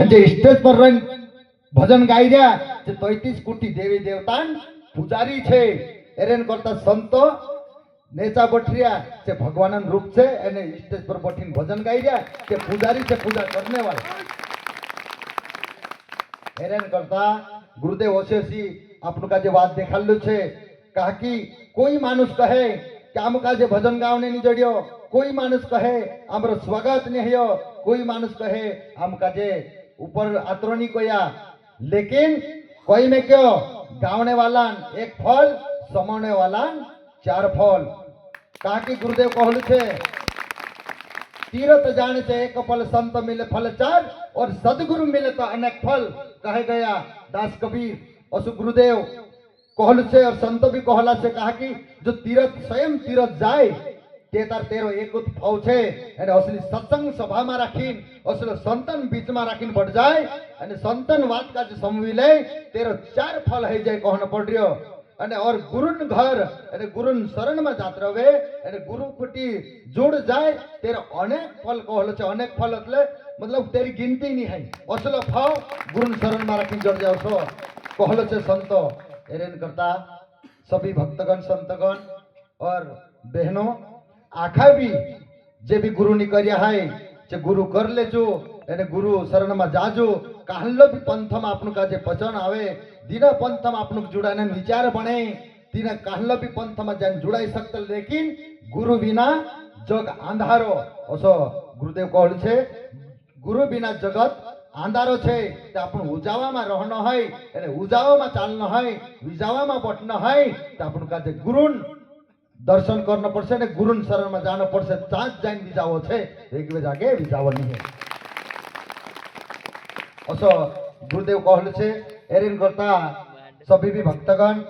जे stage पर रही भजन गाई रहा 33 कोटी देवी देवतान पुजारी छे एरेन करता संतो नेचा बठरिया जे भगवान रूप छे एने स्टेज पर बैठीने भजन गाई रहा जे पुजारी छे पूजा करने वाला एरेन करता गुरुदेव ओशेसी आपनु का जे बात देखाल्लु छे कहा कि कोई मानुष कहे कि आमका जे भजन गावने नहीं जड़ियो कोई मानुष कहे आमरो स्वागत नहीं हो कोई मानुष कहे आमका जे ऊपर आत्रोनी कोया लेकिन कोई में क्यों गावने वाला एक फल समाने वाला 4 फल कहा कि गुरुदेव कहलु छे तीरथ जाने से एक फल संत मिले फल 4 और सदगुरु मिले तो अनेक फल कहे गया दास कबीर असु गुरुदेव कहलु छे और संत भी कहला छे कहा कि जो तीरथ स्वयं तीरथ जाए ते तार तेरो एकूत भाव छे અને असली सत्संग सभा में राखीन असली संतन बीच में राखीन बढ़ जाए અને संतन बात का जो समवी ले तेरो 4 फल है जाए कहने पड़ रही અને और गुरुन घर અને गुरुन शरण में जात रहे અને गुरु कुटी जुड़ जाए तेरो अनेक फल कहलो छे अनेक फल એટલે मतलब तेरी गिनती नहीं है असलो भाव गुरुन शरण में राखीन जुड़ जाओ छो कहलो छे संतो एरेन करता सभी भक्तगण संतगण और बहनों आखा भी जे भी गुरु नी कर्या है जे गुरु कर लेजो एने गुरु शरण में जाजो काहलो भी पंथ में आपनु का जे पचन आवे दीना पंथ में आपनु जुड़ाने विचार बने दीना काहलो भी पंथ में जान जुड़ाई सकते लेकिन गुरु बिना जग अंधारो असो गुरुदेव कहल छे गुरु बिना जगत आंधारो छे ते आपण उजावामां रहनो है एने उजावामां चालनो है विजावामां बटनो है ते आपण का जे गुरुन दर्शन करना पड़से ने गुरुन शरण में जाना पड़से चाँच जाइन विजावो छे एक वे जाके विजावो नहीं है असो गुरुदेव कहल छे एरिन करता सभी भी भक्तगण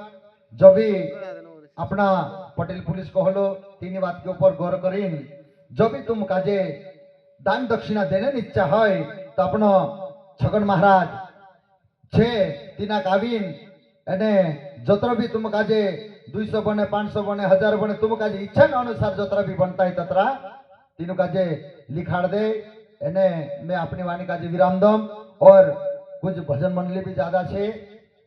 जब भी अपना पटेल पुलिस कहलो तीन बात के ऊपर गौर करीन जब भी तुम काजे दान दक्षिणा देने इच्छा है तो अपनो छगन महाराज छे तीना कावीन एने जत्र भी तुम काजे 200 बने 500 बने 1000 बने तुम काजे इच्छा के अनुसार जतरा भी बनता है ततरा तीनों काजे लिखाड़ दे एने मैं अपनी वाणी काजे विराम दम और कुछ भजन मंडली भी ज्यादा छे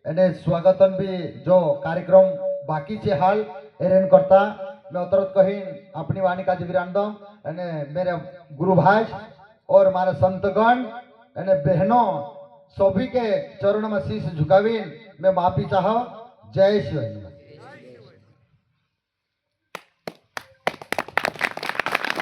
एने स्वागतन भी जो कार्यक्रम बाकी छे हाल एरेन करता मैं उतरत कहीन अपनी वाणी काजे विराम दम एने मेरे गुरु भाई और मारे संतगण एने बहनों सभी के चरणों में शीश झुकावीन मैं माफी चाहो जय श्री